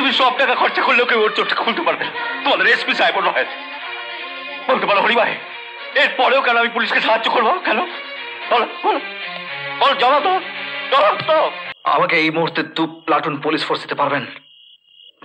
তুমি সব টাকা খরচা করলেও কেউ ওর চোখটা খুলতে পারবে না। তোমাদের এসপি সাহেব নয়, বলতে পারো হরি ভাই, এরপরেও কেন আমি পুলিশকে সাহায্য করবো? কেন বলো বলো বলো, জবাব দাও, জবাব দাও। আমাকে এই মুহূর্তে 2 প্লাটুন পুলিশ ফোর্স দিতে পারবেন,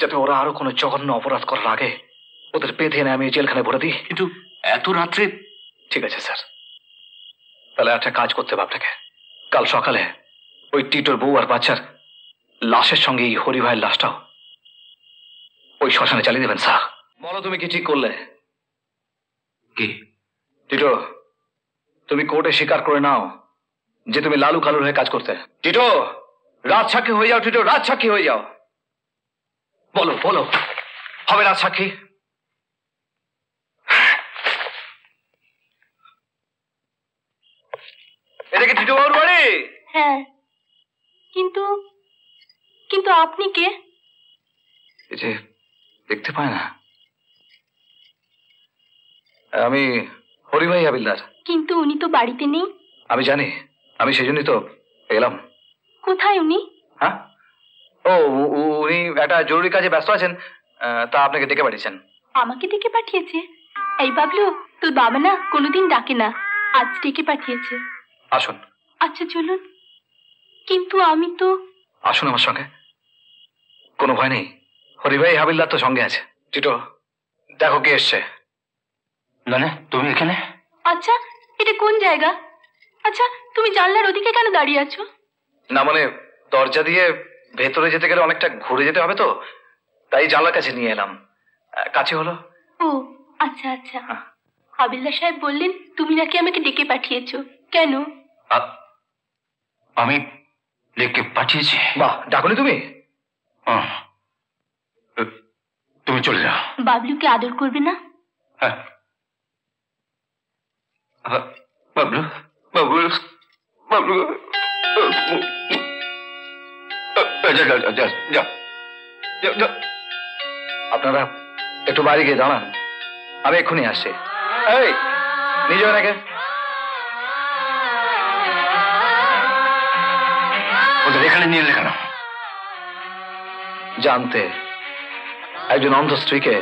যাতে ওরা আরো কোনো জঘন্য অপরাধ করার আগে ওদের বেঁধে এনে আমি জেলখানে ভরে দিই। কিন্তু এত রাত্রে? ঠিক আছে স্যার, তাহলে একটা কাজ করতে হবে আপনাকে। কাল সকালে ওই টিটোর বউ আর বাচ্চার লাশের সঙ্গে এই হরি ভাইয়ের লাশটাও ওই শ্মশানে চালিয়ে দেবেন স্যার। বলো তুমি কি ঠিক করলে? কি টিটো, তুমি কোর্টে স্বীকার করে নাও যে তুমি লালু কালুর হয়ে কাজ করতে। টিটো, রাজসাক্ষী হয়ে যাও। টিটো, রাজসাক্ষী হয়ে যাও। বলো বলো, হবে রাজসাক্ষী? এটা কি টিটো বাবুর বাড়ি? হ্যাঁ, কিন্তু কিন্তু আপনি কে? এই যে দেখতে পায় না, আমি হরি ভাই হাবিলদার। কিন্তু উনি তো বাড়িতে নেই। আমি জানি, আমি সেই জন্যই তো এলাম। কোথায় উনি? হ্যাঁ, ও উনি একটা জরুরি কাজে ব্যস্ত আছেন, তা আপনাকে ডেকে পাঠিয়েছেন। আমাকে ডেকে পাঠিয়েছে? এই বাবলু, তোর বাবা না কোনোদিন ডাকে না, আজ ডেকে পাঠিয়েছে। আসুন। আচ্ছা চলুন। কিন্তু আমি তো। আসুন আমার সঙ্গে, কোনো ভয় নেই। হরি ভাই হাবিলদার তো সঙ্গে আছে। টিটো, দেখো কে এসছে। না, তুমি এখানে? আচ্ছা, এটা কোন জায়গা? আচ্ছা, তুমি জানলার ওদিকে কেন দাঁড়িয়ে আছো? না মানে, দরজা দিয়ে ভেতরে যেতে গেলে অনেকটা ঘুরে যেতে হবে তো, তাই জানলার কাছে নিয়ে এলাম। কাছে হলো। ও আচ্ছা আচ্ছা। হাবিলদার সাহেব বললেন তুমি নাকি আমাকে ডেকে পাঠিয়েছো, কেন? আমি ডেকে পাঠিয়েছি? বাহ, ডাকুনি তুমি? তুমি চলে যাও। বাবলুকে আদর করবে না? হ্যাঁ, বাবলু বাবলু বাবলু, আপনারা একটু বাড়ি গিয়ে দাঁড়ান, আমি এক্ষুনি আসছি। এই নিজে নাকি ওদের এখানে নিয়ে এলে কেন? জানতে একজন অন্ধ স্ত্রীকে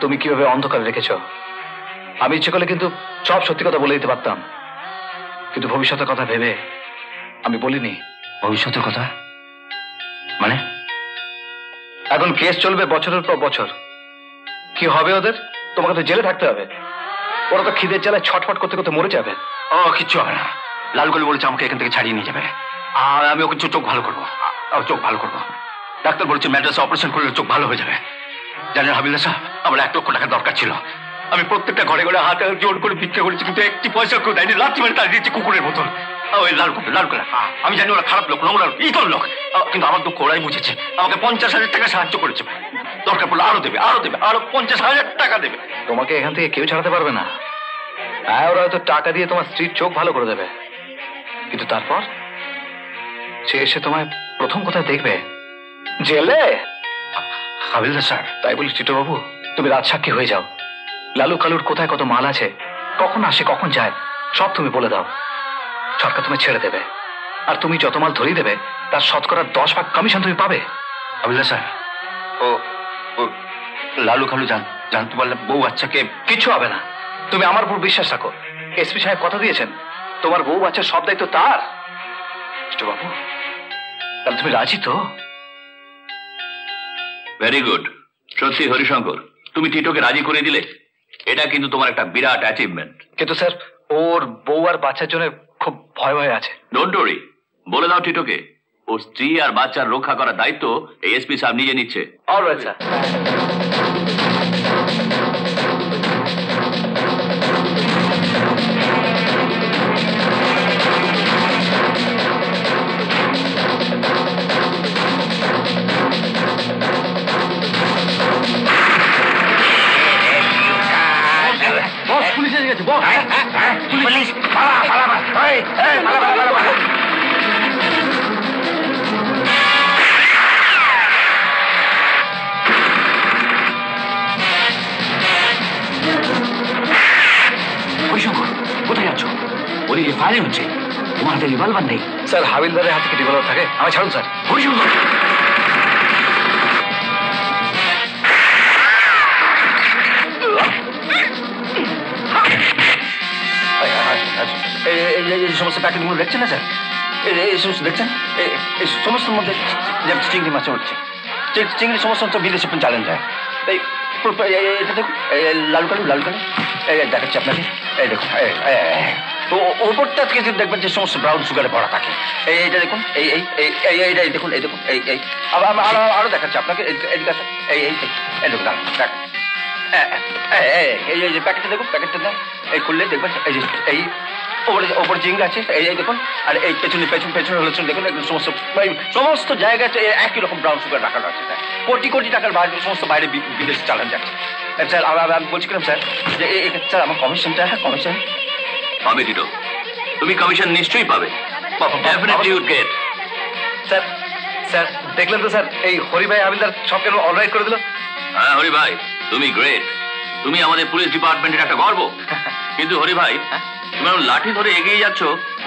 তুমি কিভাবে অন্ধকারে রেখেছ। আমি ইচ্ছে করলে কিন্তু সব সত্যি কথা বলে দিতে পারতাম, কিন্তু ভবিষ্যতের কথা ভেবে আমি বলিনি। ভবিষ্যতের কথা মানে? এখন কেস চলবে বছরের পর বছর, কি হবে ওদের? তোমাকে তো জেলে থাকতে হবে। ওরা তো খিদের জ্বালায় ছটফট করতে করতে মরে যাবে। ও কিচ্ছু হবে না, লাল গলি বলেছে আমাকে এখান থেকে ছাড়িয়ে নিয়ে যাবে, আর আমি ওকে চোখ ভালো করবো, চোখ ভালো করবো। ডাক্তার বলেছে ম্যাড্রাসে অপারেশন করলে চোখ ভালো হয়ে যাবে। জানেন হাবিলদার সাহেব, আমার 1 লক্ষ টাকা দরকার ছিল। আমি প্রত্যেকটা ঘরে ঘরে হাতে জোর করে ভিক্ষা করেছি, কিন্তু একটি পয়সা কেউ দেয়নি। লাথি মেরে তাড়িয়ে দিয়েছে কুকুরের মতন। ওই লাল কুকুর। আমি জানি ওরা খারাপ লোক, নোংরা লোক, ইতর লোক, কিন্তু আমার দুঃখ ওরাই বুঝেছে। আমাকে 50,000 টাকা সাহায্য করেছে, দরকার পড়লে আরো দেবে, আরো 50,000 টাকা দেবে। তোমাকে এখান থেকে কেউ ছাড়াতে পারবে না। হ্যাঁ, ওরা হয়তো টাকা দিয়ে তোমার স্ত্রীর চোখ ভালো করে দেবে, কিন্তু তারপর সে এসে তোমায় প্রথম কোথায় দেখবে? জেলে। হাবিলদার স্যার, তাই বলি টিটো বাবু, তুমি রাজসাক্ষী হয়ে যাও। লালু কালুর কোথায় কত মাল আছে, কখন আসে কখন যায়, সব তুমি বলে দাও। সরকার তুমি ছেড়ে দেবে, আর তুমি যত মাল ধরিয়ে দেবে তার 10% কমিশন তুমি পাবে। হাবিলদার স্যার, ও লালু কালু জানতে পারলে বউ বাচ্চাকে কিচ্ছু হবে না। তুমি আমার উপর বিশ্বাস রাখো। এসপি সাহেব কথা দিয়েছেন, তোমার বউ বাচ্চার সব দায়িত্ব তার। টিটো বাবু, তাহলে তুমি রাজি তো? Very good. সত্যি হরিশঙ্কর, তুমি টিটোকে রাজি করে দিলে। এটা কিন্তু তোমার একটা বিরাট অ্যাচিভমেন্ট। কিন্তু স্যার, ওর বউ আর বাচ্চার জন্য খুব ভয় ভয় আছে। ডোন্ট ওয়ারি, বলে দাও টিটোকে ওর স্ত্রী আর বাচ্চার রক্ষা করার দায়িত্ব এসপি সাহেব নিজে নিচ্ছে। Alright sir. পুলিশ এসে গেছে। পুলিশ কোথায় যাচ্ছ? ওই ফায়ারিং হচ্ছে, তোমার হাতে রিভলভার নেই। স্যার, হাবিলদারের হাতে কি রিভলভার থাকে? আমি ছাড়ুন স্যার। হরিশঙ্কর, যে সমস্ত প্যাকেটগুলো দেখছেন না স্যার, এই সমস্ত দেখছেন, এই সমস্ত মধ্যে চিংড়ি মাছ উঠছে। চিংড়ি সমস্ত বিদেশে চালান যায়। এই এটা দেখুন, লাল কালু এই দেখাচ্ছি আপনাকে। এই দেখুন, তো ওপরটা থেকে যদি দেখবেন যে সমস্ত ব্রাউন সুগারে ভরা থাকে। এইটা দেখুন, এইটাই দেখুন, এই দেখুন, এই আরো দেখাচ্ছি আপনাকে। এদিকে আসুন, এই দেখুন, এই যে প্যাকেটটা দেখুন, প্যাকেটটা দাম এই খুললে দেখবেন এই যে এই ওপরে চিংড়ি আছে, এই দেখুন। আর এই পেছনে হলে দেখুন, সমস্ত জায়গায় একই রকম ব্রাউন সুগার রাখানো আছে। কোটি কোটি টাকার বাইরে সমস্ত বাইরে বিদেশে চালান যাচ্ছে। স্যার আমি বলছিলাম স্যার যে স্যার আমার কমিশনটা কমিশন পাবে টিটো, তুমি কমিশন নিশ্চয়ই পাবে। Definitely you get. Sir sir দেখলেন তো স্যার, এই হরি ভাই হাবিলদার সব কেন অলরাইট করে দিল। হ্যাঁ হরি ভাই, তুমি গ্রেট, তুমি আমাদের পুলিশ ডিপার্টমেন্টের একটা গর্ব। কিন্তু হরি ভাই, তুমি লাঠি ধরে এগিয়ে যাচ্ছ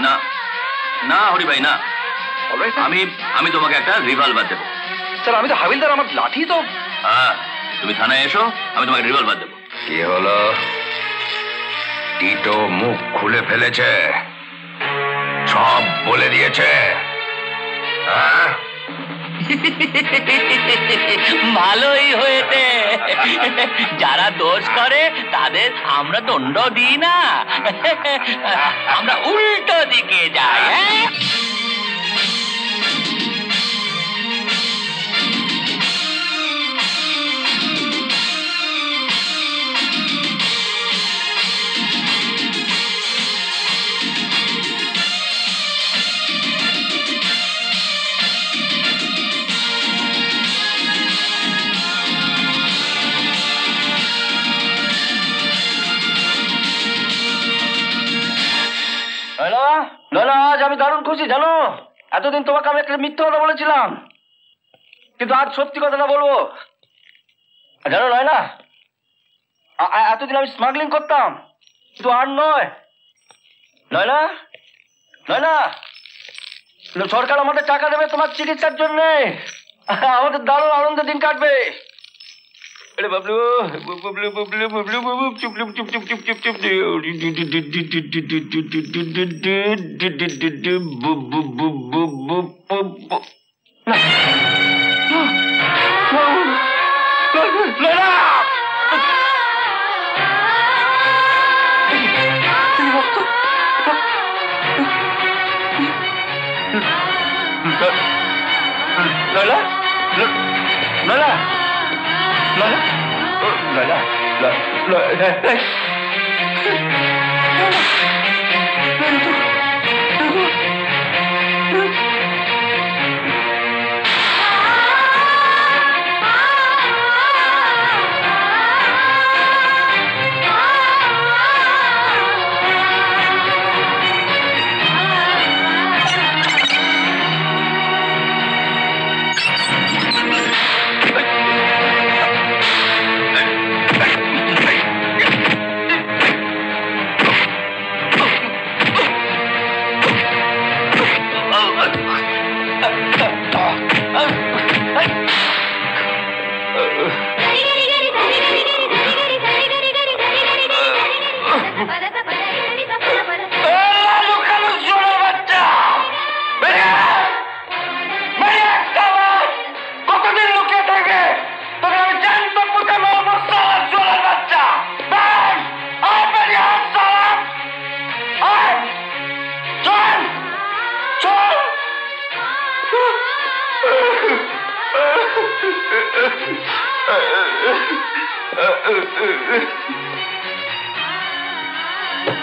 না। না হরি ভাই না, আমি তোমাকে একটা রিভলভার দেবো। স্যার আমি তো হাবিলদার, আমার লাঠি তো। হ্যাঁ, তুমি থানায় এসো, আমি তোমাকে রিভলভার দেবো। কি হলো? টিটো মুখ খুলে ফেলেছে, সব বলে দিয়েছে। ভালোই হয়েছে, যারা দোষ করে তাদের আমরা দণ্ড দিই না, আমরা উল্টো দিকে যাই। আজ আমি দারুণ খুশি জানো। এতদিন তোমাকে আমি একটা মিথ্যা কথা বলেছিলাম, কিন্তু আজ সত্যি কথাটা বলবো জানো। না এতদিন আমি স্মাগলিং করতাম, কিন্তু আর নয়। সরকার আমাদের টাকা দেবে তোমার চিকিৎসার জন্য, আমাদের দারুণ আনন্দের দিন কাটবে। বাবলু বাবলু বাবলু বাবলু বাবু চুপ চুপ চুপ চুপ চুপ চুপ চুপ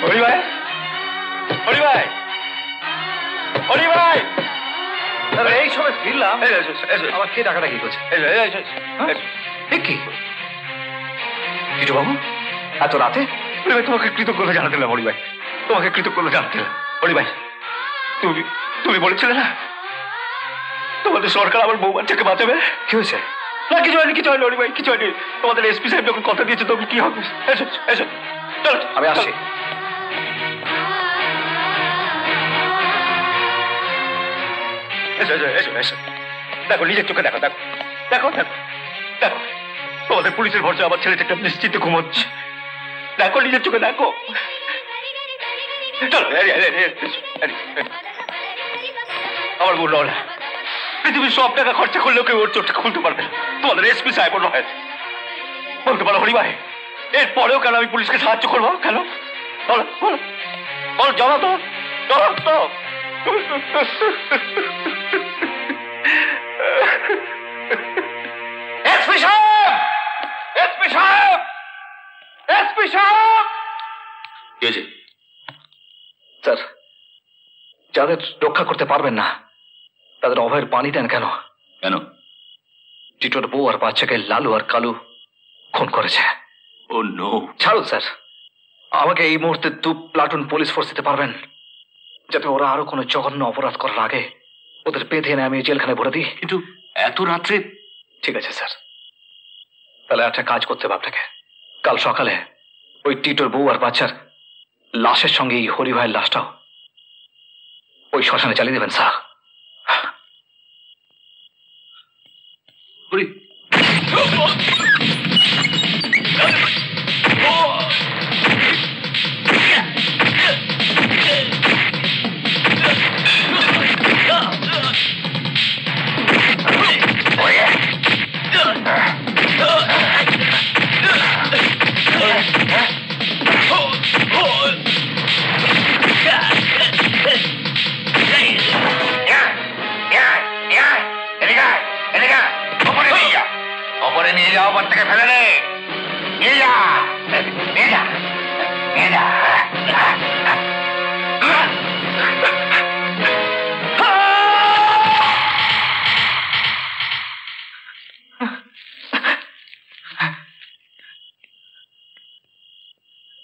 হরি ভাই, হরি ভাই, হরি ভাই, এই সময় ফিরলাম, আমার কে টাকাটা কি করছে? কি কিছু বাবু এত রাতে? তোমাকে কৃতজ্ঞতা জানাতে না হরি ভাই, তোমাকে কৃতজ্ঞতা জানাতে না হরি ভাই। তুমি বলেছিলে না তোমাদের সরকার আমার বউ বাচ্চাকে বাঁচাবে। কি হয়েছে? না কিছু হয়নি, কিছু হয়নি হরি ভাই, কিছু হয়নি। তোমাদের এসপি সাহেব যখন কথা দিয়েছে তবে কি হবে? এসো এসো, চলো আমি আসছি। এসো এসো এসো এসো, দেখো নিজের চোখে দেখো, দেখো দেখো দেখো দেখো, তোমাদের পুলিশের ভরসা আমার ছেলেটাকে নিশ্চিন্তে ঘুমোচ্ছে। দেখো নিজের চোখে দেখো, চলো আমার বলল না, পৃথিবীর সব টাকা খরচা করলেও কেউ ওর চোখটা খুলতে পারবে না, তোমাদের এসপি সাহেব নয়। বলতে পারো হরি ভাই, এরপরেও কেন আমি পুলিশকে সাহায্য করবো? কেন বলো বলো বলো, জমা তো জমা তো। এসপি সাহেব, এসপি সাহেব, এসপি সাহেব। কি হয়েছে? স্যার, যাদের রক্ষা করতে পারবেন না তাদের অভয়ের পানি দেন কেন? কেন? টিটোর বউ আর বাচ্চাকে লালু আর কালু খুন করেছে। ও নো। ছাড়ুন স্যার, আমাকে এই মুহূর্তে 2 প্লাটুন পুলিশ ফোর্স দিতে পারবেন, যাতে ওরা আরো কোনো জঘন্য অপরাধ করার আগে ওদের বেঁধে এনে আমি জেলখানে ভরে দিই। কিন্তু এত রাত্রে? ঠিক আছে স্যার, তাহলে একটা কাজ করতে হবে আপনাকে। কাল সকালে ওই টিটোর বউ আর বাচ্চার লাশের সঙ্গে এই হরি ভাইয়ের লাশটাও ওই শ্মশানে চালিয়ে দেবেন স্যার। হরি, ওপরে নিয়ে যাও, ওপর থেকে ফেলে নে, নিয়ে যা, নিয়ে যা, নিয়ে যা।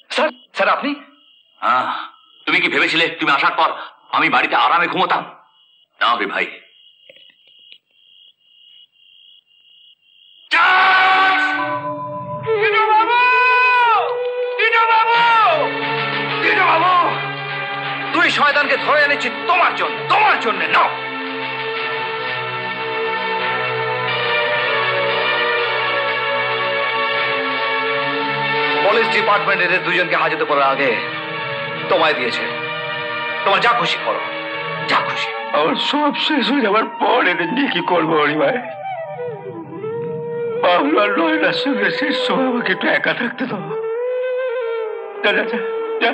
স্যার, স্যার আপনি? তুমি কি ভেবেছিলে তুমি আসার পর আমি বাড়িতে আরামে ঘুমোতাম? না রে ভাই, তুই শয়তানকে ধরে এনেছি তোমার জন্য, তোমার জন্য না। পুলিশ ডিপার্টমেন্ট এদের দুজনকে হাজতে করার আগে তোমায় দিয়েছে, তোমার যা খুশি করো, যা খুশি। আমার সব শেষ হয়ে যাবার পর এদের নিয়ে কি করবো হরি ভাই? বাবলু আর নয়নার সঙ্গে শেষ সময় আমাকে একটু একা থাকতে দাও। যা যা যা যা।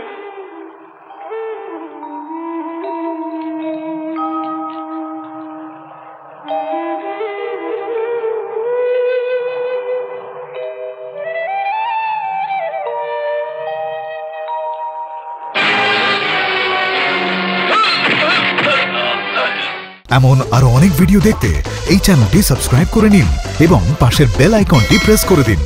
এমন আরো অনেক ভিডিও দেখতে এই চ্যানেলটি সাবস্ক্রাইব করে নিন এবং পাশের বেল আইকনটি প্রেস করে দিন।